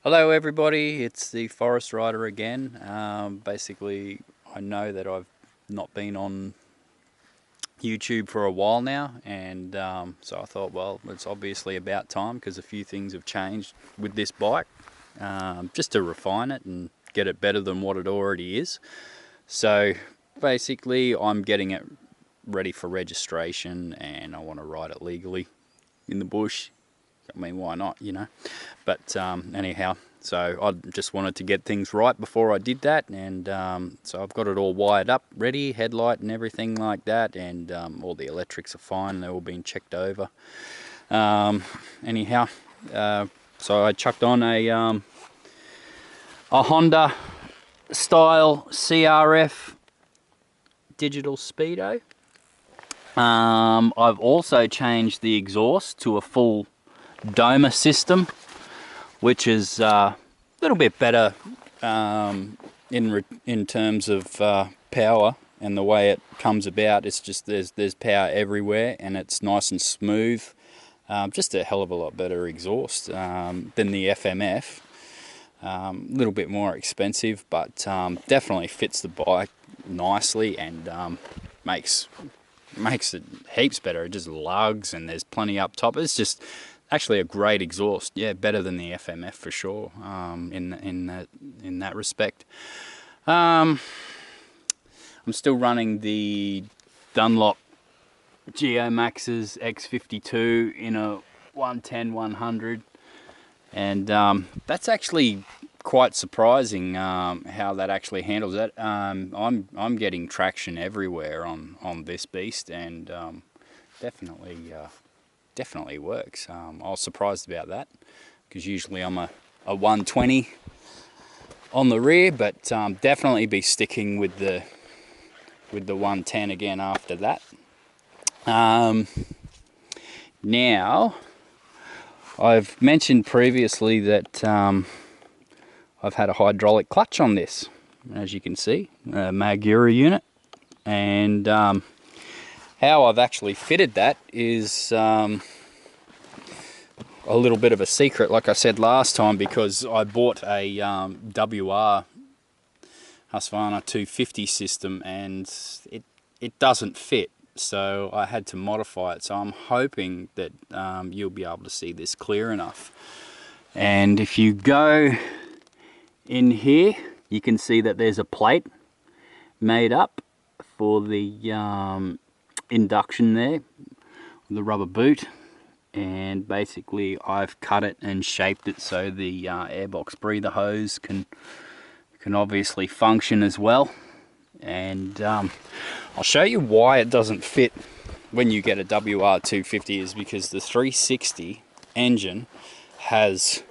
Hello everybody, it's the Forest Rider again. Basically, I know that I've not been on YouTube for a while now, and so I thought, well, it's obviously about time because a few things have changed with this bike, just to refine it and get it better than what it already is. So basically, I'm getting it ready for registration, and I want to ride it legally in the bush. I mean, why not, you know? But anyhow, so I just wanted to get things right before I did that, and so I've got it all wired up, ready, headlight and everything like that, and all the electrics are fine, they're all being checked over. Anyhow, so I chucked on a Honda style CRF digital speedo. I've also changed the exhaust to a full Doma system, which is a little bit better in terms of power and the way it comes about. It's just there's power everywhere, and it's nice and smooth. Just a hell of a lot better exhaust than the FMF. Little bit more expensive, but definitely fits the bike nicely, and makes it heaps better. It just lugs, and there's plenty up top. It's just actually a great exhaust. Yeah, better than the FMF for sure. In that respect, I'm still running the Dunlop Geomaxes X52 in a 110-100, and that's actually quite surprising how that actually handles it. I'm getting traction everywhere on this beast, and definitely works. I was surprised about that because usually I'm a 120 on the rear, but definitely be sticking with the 110 again after that. Now, I've mentioned previously that I've had a hydraulic clutch on this, as you can see, a Magura unit, and how I've actually fitted that is a little bit of a secret, like I said last time, because I bought a WR Husqvarna 250 system, and it doesn't fit, so I had to modify it. So I'm hoping that you'll be able to see this clear enough. And if you go in here, you can see that there's a plate made up for the induction there, the rubber boot, and basically I've cut it and shaped it so the airbox breather hose can obviously function as well. And I'll show you why it doesn't fit when you get a WR250, is because the 360 engine has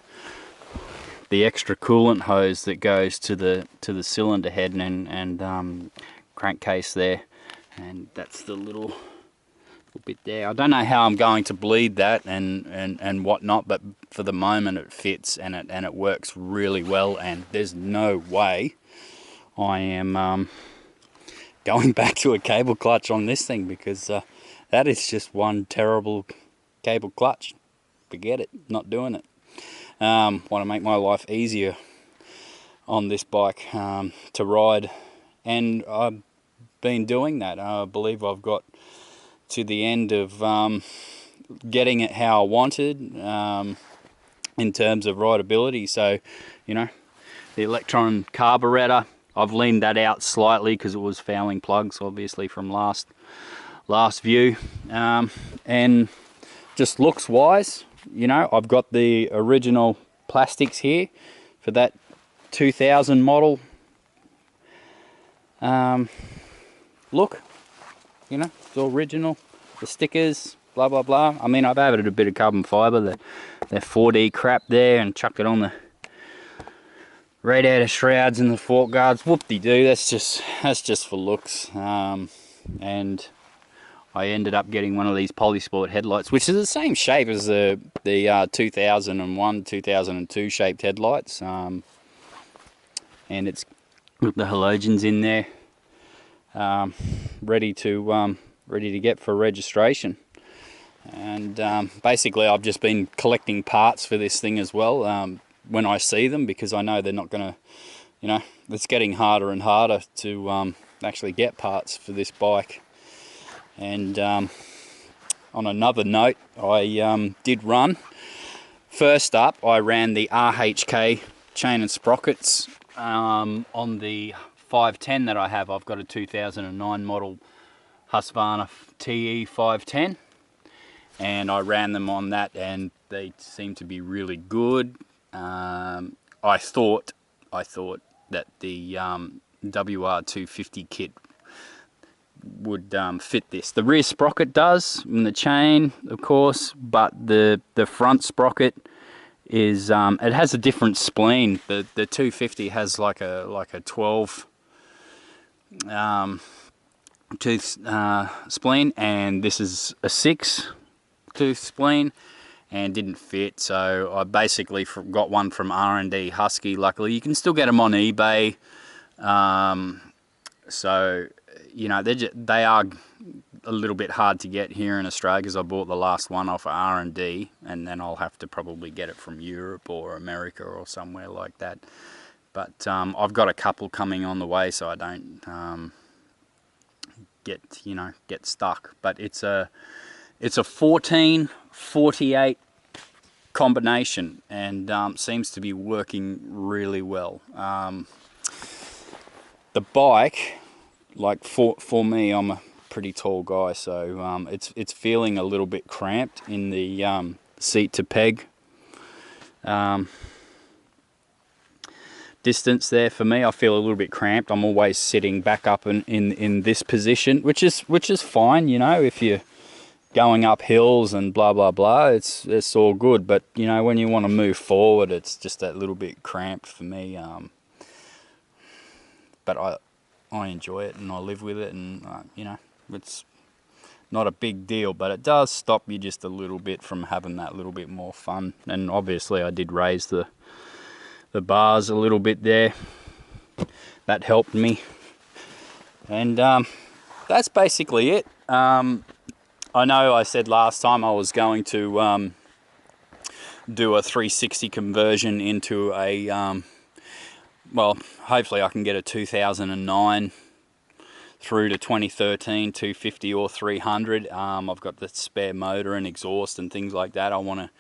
the extra coolant hose that goes to the cylinder head and crankcase there, and that's the little bit there. I don't know how I'm going to bleed that and whatnot, but for the moment it fits, and it works really well, and there's no way I am going back to a cable clutch on this thing, because that is just one terrible cable clutch. Forget it, not doing it. Want to make my life easier on this bike to ride, and I've been doing that. I believe I've got to the end of getting it how I wanted in terms of rideability. So, you know, the Electron carburetor, I've leaned that out slightly because it was fouling plugs, obviously, from last view, and just looks wise, you know, I've got the original plastics here for that 2000 model look. You know, it's all original. The stickers, blah blah blah. I mean, I've added a bit of carbon fibre, that 4D crap there, and chucked it on the radiator shrouds and the fork guards. Whoop-de-doo. That's just for looks. And I ended up getting one of these Polysport headlights, which is the same shape as the 2001, 2002 shaped headlights. And it's got the halogens in there, ready to get for registration. And basically I've just been collecting parts for this thing as well. when I see them, because I know they're not going to, you know, it's getting harder and harder to actually get parts for this bike. And on another note, I did run. First up, I ran the RHK chain and sprockets on the 510 that I have. I've got a 2009 model Husqvarna TE 510, and I ran them on that, and they seem to be really good. I thought that the WR250 kit would fit this. The rear sprocket does, and the chain, of course, but the front sprocket is it has a different spleen. The 250 has like a 12 tooth spleen, and this is a 6 tooth spleen, and didn't fit. So I basically got one from R&D Husky. Luckily, you can still get them on eBay. So you know, they are a little bit hard to get here in Australia, because I bought the last one off of R&D, and then I'll have to probably get it from Europe or America or somewhere like that. But I've got a couple coming on the way, so I don't get stuck. But it's a 14-48 combination, and seems to be working really well. The bike, like for me, I'm a pretty tall guy, so it's feeling a little bit cramped in the seat to peg distance there. For me, I feel a little bit cramped. I'm always sitting back up in this position, which is fine, you know, if you're going up hills and blah blah blah, it's all good. But you know, when you want to move forward, it's just that little bit cramped for me. But I enjoy it, and I live with it, and you know, it's not a big deal, but it does stop you just a little bit from having that little bit more fun. And obviously I did raise the bars a little bit there. That helped me. And that's basically it. I know I said last time I was going to do a 360 conversion into a well, hopefully I can get a 2009 through to 2013 250 or 300. I've got the spare motor and exhaust and things like that. I want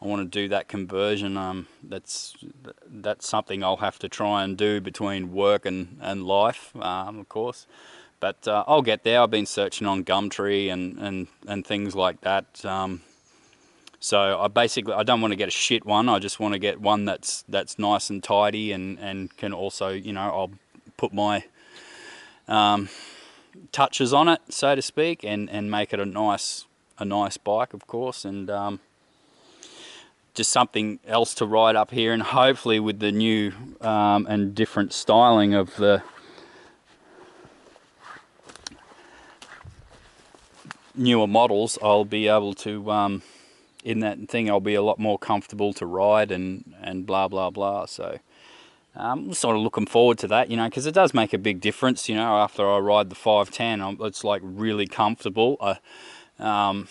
to do that conversion. That's something I'll have to try and do between work and life, of course. But I'll get there. I've been searching on Gumtree and things like that. So I don't want to get a shit one. I just want to get one that's nice and tidy, and can also, you know, I'll put my touches on it, so to speak, and make it a nice bike, of course, and just something else to ride up here. And hopefully with the new and different styling of the newer models, I'll be able to in that thing I'll be a lot more comfortable to ride and blah blah blah. So I'm sort of looking forward to that, you know, because it does make a big difference, you know. After I ride the 510, it's like really comfortable. You know,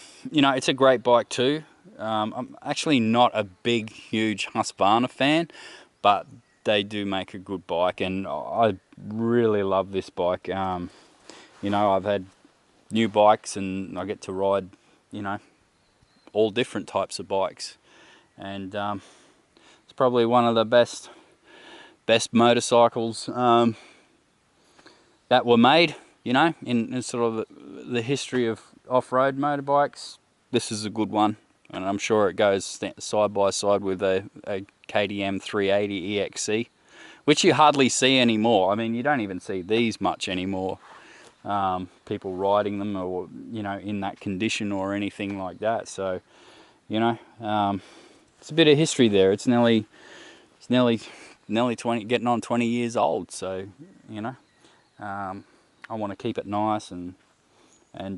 it's a great bike too. I'm actually not a big, huge Husqvarna fan, but they do make a good bike, and I really love this bike. You know, I've had new bikes, and I get to ride, you know, all different types of bikes, and it's probably one of the best motorcycles that were made, you know, in sort of the history of off-road motorbikes. This is a good one, and I'm sure it goes side by side with a KTM 380 EXC, which you hardly see anymore. I mean, you don't even see these much anymore. People riding them, or, you know, in that condition or anything like that. So, you know, it's a bit of history there. It's nearly 20, getting on 20 years old. So, you know, I want to keep it nice and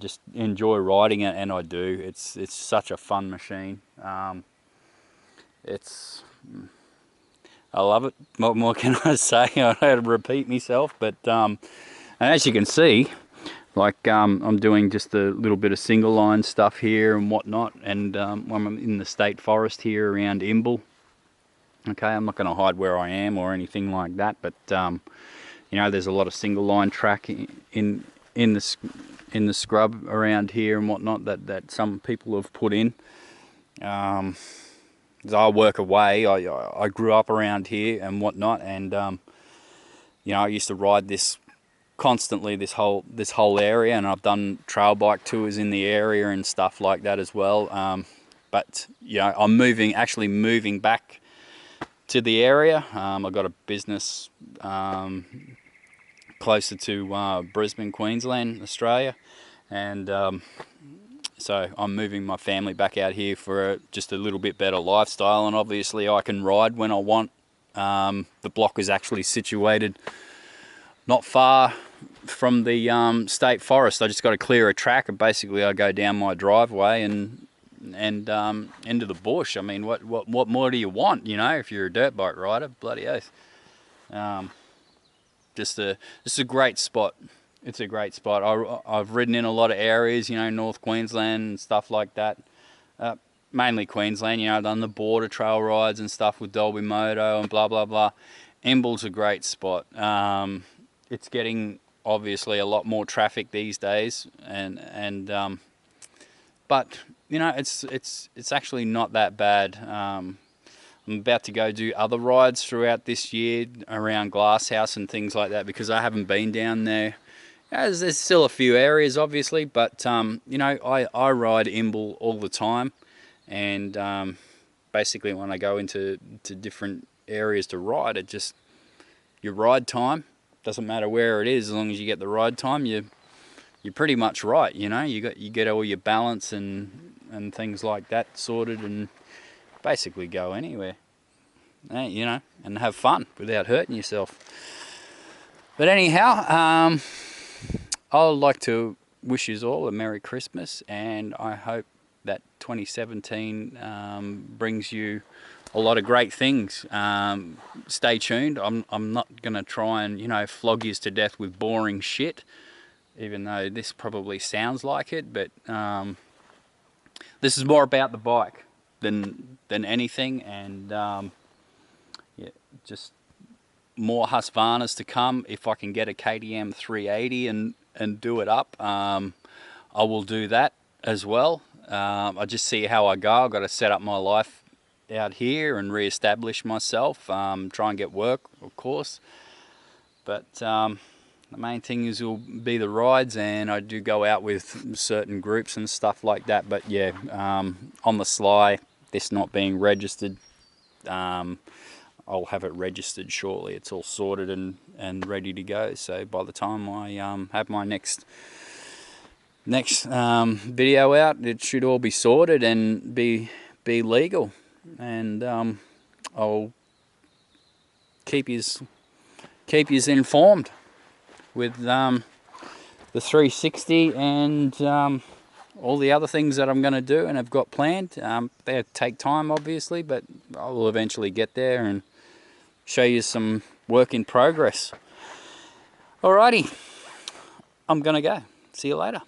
just enjoy riding it, and I do. It's such a fun machine. I love it. What more can I say? I don't have to repeat myself, but and as you can see, like I'm doing just a little bit of single line stuff here and whatnot, and when I'm in the state forest here around Imbil, Okay, I'm not going to hide where I am or anything like that, but you know, there's a lot of single line track in the scrub around here and whatnot that some people have put in. As I work away, I grew up around here and whatnot, and you know, I used to ride this constantly, this whole area, and I've done trail bike tours in the area and stuff like that as well. But you know, I'm actually moving back to the area. I've got a business closer to Brisbane, Queensland, Australia, and so I'm moving my family back out here for just a little bit better lifestyle, and obviously I can ride when I want. The block is actually situated not far from the state forest. I just got to clear a track, and basically I go down my driveway and into the bush. I mean, what more do you want? You know, if you're a dirt bike rider, bloody oath. Just a great spot. It's a great spot. I've ridden in a lot of areas, you know, North Queensland and stuff like that. Mainly Queensland, you know, I've done the border trail rides and stuff with Dolby Moto and blah, blah, blah. Imble's a great spot. It's getting, obviously, a lot more traffic these days. But, you know, it's actually not that bad. I'm about to go do other rides throughout this year around Glasshouse and things like that, because I haven't been down there. There's still a few areas, obviously, but you know, I ride Imble all the time, and basically when I go into different areas to ride, it just, your ride time doesn't matter where it is, as long as you get the ride time, you're pretty much right. You know, you get all your balance and things like that sorted, and basically go anywhere, you know, and have fun without hurting yourself. But anyhow, I'd like to wish you all a Merry Christmas, and I hope that 2017 brings you a lot of great things. Stay tuned. I'm not going to try and, you know, flog you to death with boring shit, even though this probably sounds like it, but this is more about the bike than anything, and yeah, just more Husqvarnas to come. If I can get a KTM 380 and do it up, I will do that as well. I just see how I go. I've got to set up my life out here and re-establish myself, try and get work, of course, but the main thing will be the rides, and I do go out with certain groups and stuff like that. But yeah, on the sly, this not being registered, I'll have it registered shortly. It's all sorted and ready to go, so by the time I have my next video out, it should all be sorted and be legal, and I'll keep yous informed with the 360 and all the other things that I'm going to do and have got planned. They take time, obviously, but I will eventually get there and show you some work in progress. Alrighty, I'm going to go. See you later.